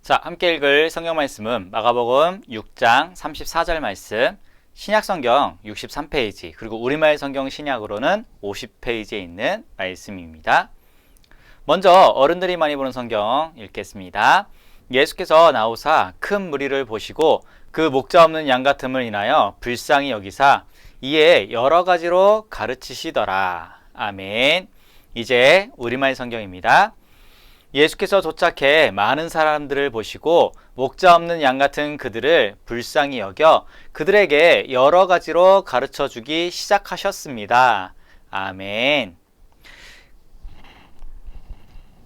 자, 함께 읽을 성경 말씀은 마가복음 6장 34절 말씀, 신약성경 63페이지, 그리고 우리말 성경 신약으로는 50페이지에 있는 말씀입니다. 먼저 어른들이 많이 보는 성경 읽겠습니다. 예수께서 나오사 큰 무리를 보시고 그 목자 없는 양 같음을 인하여 불쌍히 여기사 이에 여러 가지로 가르치시더라. 아멘. 이제 우리말 성경입니다. 예수께서 도착해 많은 사람들을 보시고 목자 없는 양 같은 그들을 불쌍히 여겨 그들에게 여러 가지로 가르쳐 주기 시작하셨습니다. 아멘.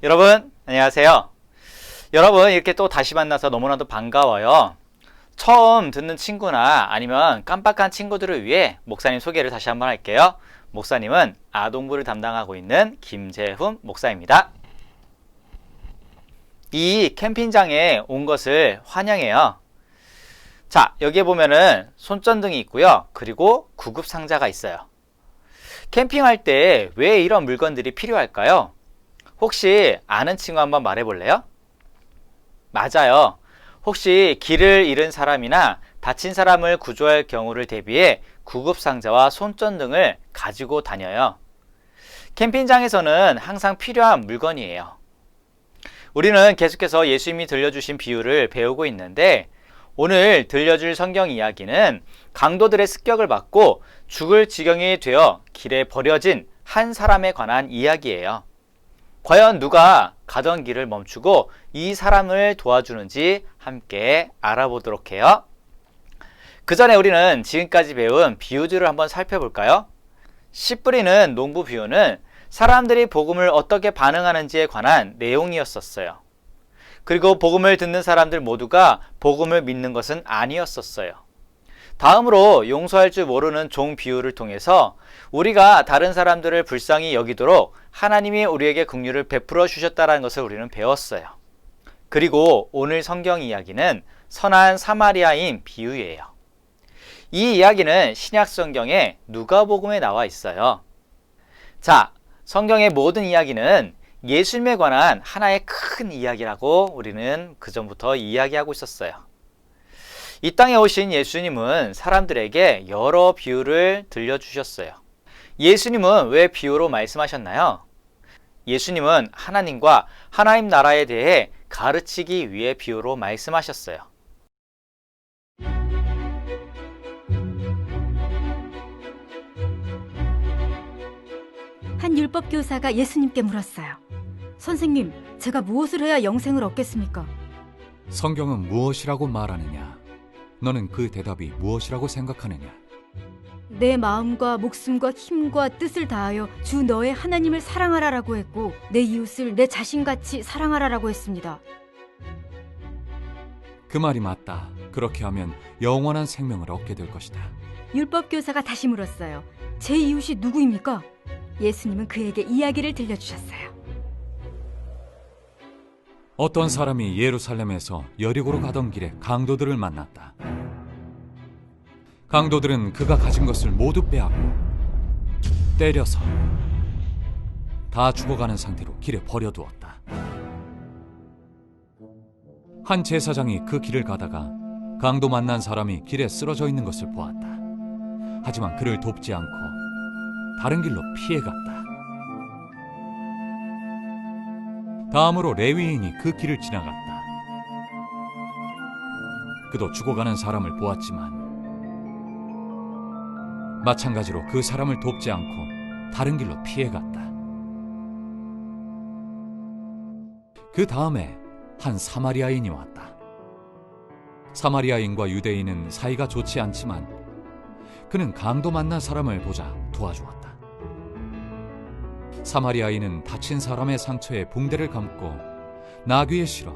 여러분, 안녕하세요. 여러분, 이렇게 또 다시 만나서 너무나도 반가워요. 처음 듣는 친구나 아니면 깜빡한 친구들을 위해 목사님 소개를 다시 한번 할게요. 목사님은 아동부를 담당하고 있는 김재훈 목사입니다. 이 캠핑장에 온 것을 환영해요. 자, 여기에 보면은 손전등이 있고요. 그리고 구급상자가 있어요. 캠핑할 때 왜 이런 물건들이 필요할까요? 혹시 아는 친구 한번 말해볼래요? 맞아요. 혹시 길을 잃은 사람이나 다친 사람을 구조할 경우를 대비해 구급상자와 손전등을 가지고 다녀요. 캠핑장에서는 항상 필요한 물건이에요. 우리는 계속해서 예수님이 들려주신 비유를 배우고 있는데 오늘 들려줄 성경 이야기는 강도들의 습격을 받고 죽을 지경이 되어 길에 버려진 한 사람에 관한 이야기예요. 과연 누가 가던 길을 멈추고 이 사람을 도와주는지 함께 알아보도록 해요. 그 전에 우리는 지금까지 배운 비유들을 한번 살펴볼까요? 씨 뿌리는 농부 비유는 사람들이 복음을 어떻게 반응하는지에 관한 내용이었었어요. 그리고 복음을 듣는 사람들 모두가 복음을 믿는 것은 아니었었어요. 다음으로 용서할 줄 모르는 종 비유를 통해서 우리가 다른 사람들을 불쌍히 여기도록 하나님이 우리에게 긍휼을 베풀어 주셨다는 것을 우리는 배웠어요. 그리고 오늘 성경 이야기는 선한 사마리아인 비유예요. 이 이야기는 신약 성경의 누가복음에 나와 있어요. 자, 성경의 모든 이야기는 예수님에 관한 하나의 큰 이야기라고 우리는 그전부터 이야기하고 있었어요. 이 땅에 오신 예수님은 사람들에게 여러 비유를 들려주셨어요. 예수님은 왜 비유로 말씀하셨나요? 예수님은 하나님과 하나님 나라에 대해 가르치기 위해 비유로 말씀하셨어요. 한 율법 교사가 예수님께 물었어요. 선생님, 제가 무엇을 해야 영생을 얻겠습니까? 성경은 무엇이라고 말하느냐? 너는 그 대답이 무엇이라고 생각하느냐? 내 마음과 목숨과 힘과 뜻을 다하여 주 너의 하나님을 사랑하라라고 했고 내 이웃을 내 자신같이 사랑하라라고 했습니다. 그 말이 맞다. 그렇게 하면 영원한 생명을 얻게 될 것이다. 율법 교사가 다시 물었어요. 제 이웃이 누구입니까? 예수님은 그에게 이야기를 들려주셨어요. 어떤 사람이 예루살렘에서 여리고로 가던 길에 강도들을 만났다. 강도들은 그가 가진 것을 모두 빼앗고 때려서 다 죽어가는 상태로 길에 버려두었다. 한 제사장이 그 길을 가다가 강도 만난 사람이 길에 쓰러져 있는 것을 보았다. 하지만 그를 돕지 않고 다른 길로 피해갔다. 다음으로 레위인이 그 길을 지나갔다. 그도 죽어가는 사람을 보았지만 마찬가지로 그 사람을 돕지 않고 다른 길로 피해갔다. 그 다음에 한 사마리아인이 왔다. 사마리아인과 유대인은 사이가 좋지 않지만 그는 강도 만난 사람을 보자 도와주었다. 사마리아인은 다친 사람의 상처에 붕대를 감고 나귀에 실어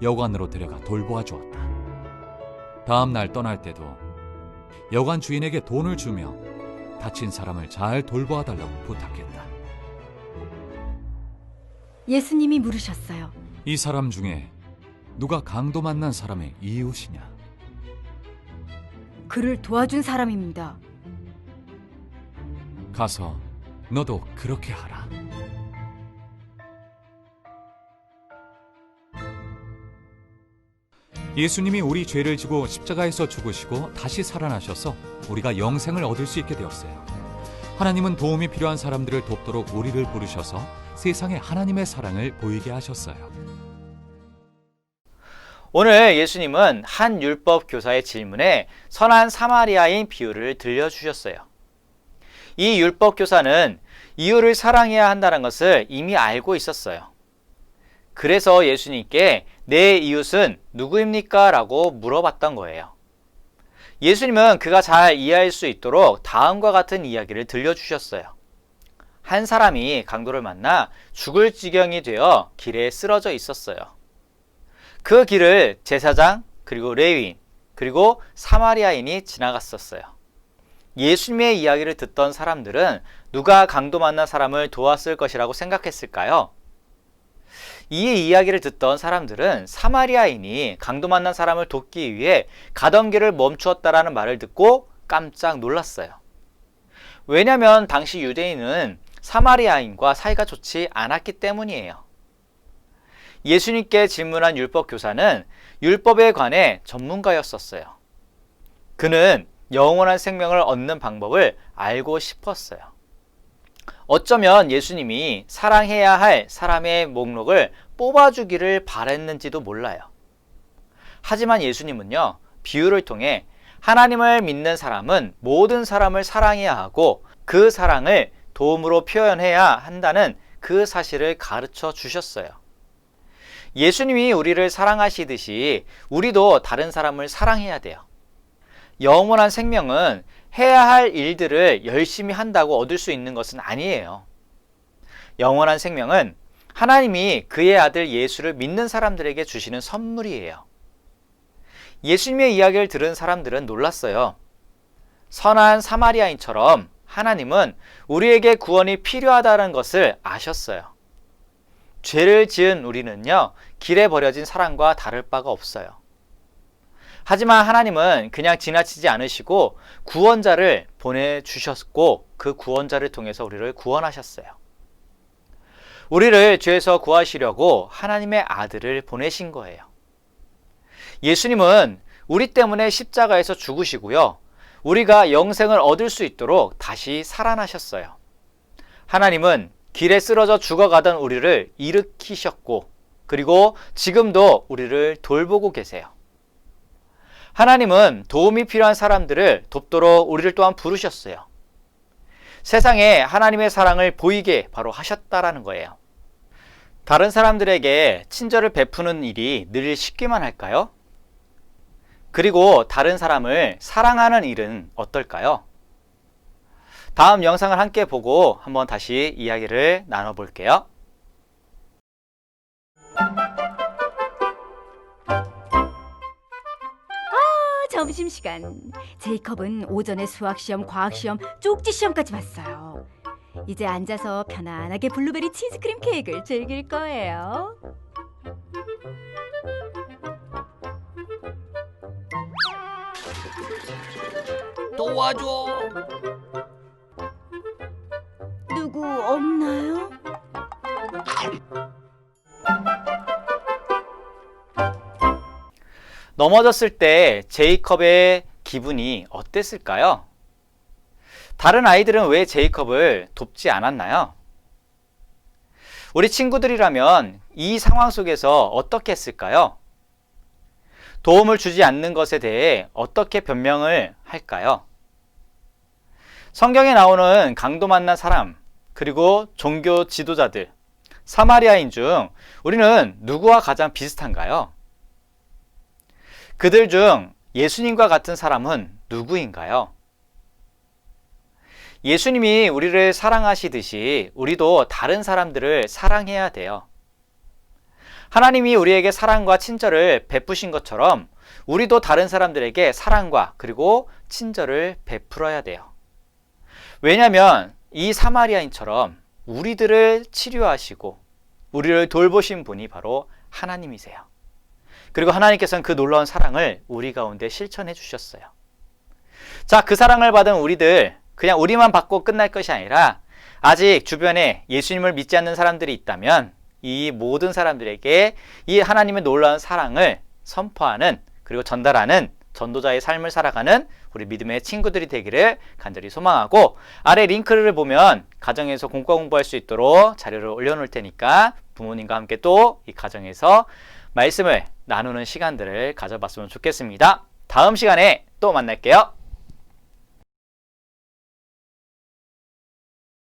여관으로 데려가 돌보아 주었다. 다음 날 떠날 때도 여관 주인에게 돈을 주며 다친 사람을 잘 돌보아 달라고 부탁했다. 예수님이 물으셨어요. 이 사람 중에 누가 강도 만난 사람의 이웃이냐? 그를 도와준 사람입니다. 가서 너도 그렇게 하라. 예수님이 우리 죄를 지고 십자가에서 죽으시고 다시 살아나셔서 우리가 영생을 얻을 수 있게 되었어요. 하나님은 도움이 필요한 사람들을 돕도록 우리를 부르셔서 세상에 하나님의 사랑을 보이게 하셨어요. 오늘 예수님은 한 율법 교사의 질문에 선한 사마리아인 비유를 들려주셨어요. 이 율법 교사는 이웃을 사랑해야 한다는 것을 이미 알고 있었어요. 그래서 예수님께 내 이웃은 누구입니까? 라고 물어봤던 거예요. 예수님은 그가 잘 이해할 수 있도록 다음과 같은 이야기를 들려주셨어요. 한 사람이 강도를 만나 죽을 지경이 되어 길에 쓰러져 있었어요. 그 길을 제사장, 그리고 레위인, 그리고 사마리아인이 지나갔었어요. 예수님의 이야기를 듣던 사람들은 누가 강도 만난 사람을 도왔을 것이라고 생각했을까요? 이 이야기를 듣던 사람들은 사마리아인이 강도 만난 사람을 돕기 위해 가던 길을 멈추었다라는 말을 듣고 깜짝 놀랐어요. 왜냐하면 당시 유대인은 사마리아인과 사이가 좋지 않았기 때문이에요. 예수님께 질문한 율법 교사는 율법에 관해 전문가였었어요. 그는 영원한 생명을 얻는 방법을 알고 싶었어요. 어쩌면 예수님이 사랑해야 할 사람의 목록을 뽑아주기를 바랬는지도 몰라요. 하지만 예수님은요, 비유를 통해 하나님을 믿는 사람은 모든 사람을 사랑해야 하고 그 사랑을 도움으로 표현해야 한다는 그 사실을 가르쳐 주셨어요. 예수님이 우리를 사랑하시듯이 우리도 다른 사람을 사랑해야 돼요. 영원한 생명은 해야 할 일들을 열심히 한다고 얻을 수 있는 것은 아니에요. 영원한 생명은 하나님이 그의 아들 예수를 믿는 사람들에게 주시는 선물이에요. 예수님의 이야기를 들은 사람들은 놀랐어요. 선한 사마리아인처럼 하나님은 우리에게 구원이 필요하다는 것을 아셨어요. 죄를 지은 우리는요, 길에 버려진 사람과 다를 바가 없어요. 하지만 하나님은 그냥 지나치지 않으시고 구원자를 보내주셨고 그 구원자를 통해서 우리를 구원하셨어요. 우리를 죄에서 구하시려고 하나님의 아들을 보내신 거예요. 예수님은 우리 때문에 십자가에서 죽으시고요. 우리가 영생을 얻을 수 있도록 다시 살아나셨어요. 하나님은 길에 쓰러져 죽어가던 우리를 일으키셨고 그리고 지금도 우리를 돌보고 계세요. 하나님은 도움이 필요한 사람들을 돕도록 우리를 또한 부르셨어요. 세상에 하나님의 사랑을 보이게 바로 하셨다라는 거예요. 다른 사람들에게 친절을 베푸는 일이 늘 쉽기만 할까요? 그리고 다른 사람을 사랑하는 일은 어떨까요? 다음 영상을 함께 보고 한번 다시 이야기를 나눠볼게요. 점심시간. 제이컵은 오전에 수학시험, 과학시험, 쪽지시험까지 봤어요. 이제 앉아서 편안하게 블루베리 치즈크림 케이크를 즐길 거예요. 도와줘. 누구 없나요? 넘어졌을 때 제이컵의 기분이 어땠을까요? 다른 아이들은 왜 제이컵을 돕지 않았나요? 우리 친구들이라면 이 상황 속에서 어떻게 했을까요? 도움을 주지 않는 것에 대해 어떻게 변명을 할까요? 성경에 나오는 강도 만난 사람, 그리고 종교 지도자들, 사마리아인 중 우리는 누구와 가장 비슷한가요? 그들 중 예수님과 같은 사람은 누구인가요? 예수님이 우리를 사랑하시듯이 우리도 다른 사람들을 사랑해야 돼요. 하나님이 우리에게 사랑과 친절을 베푸신 것처럼 우리도 다른 사람들에게 사랑과 그리고 친절을 베풀어야 돼요. 왜냐하면 이 사마리아인처럼 우리들을 치료하시고 우리를 돌보신 분이 바로 하나님이세요. 그리고 하나님께서는 그 놀라운 사랑을 우리 가운데 실천해 주셨어요. 자, 그 사랑을 받은 우리들, 그냥 우리만 받고 끝날 것이 아니라 아직 주변에 예수님을 믿지 않는 사람들이 있다면 이 모든 사람들에게 이 하나님의 놀라운 사랑을 선포하는, 그리고 전달하는 전도자의 삶을 살아가는 우리 믿음의 친구들이 되기를 간절히 소망하고, 아래 링크를 보면 가정에서 공과 공부할 수 있도록 자료를 올려놓을 테니까 부모님과 함께 또 이 가정에서 말씀을 나누는 시간들을 가져봤으면 좋겠습니다. 다음 시간에 또 만날게요.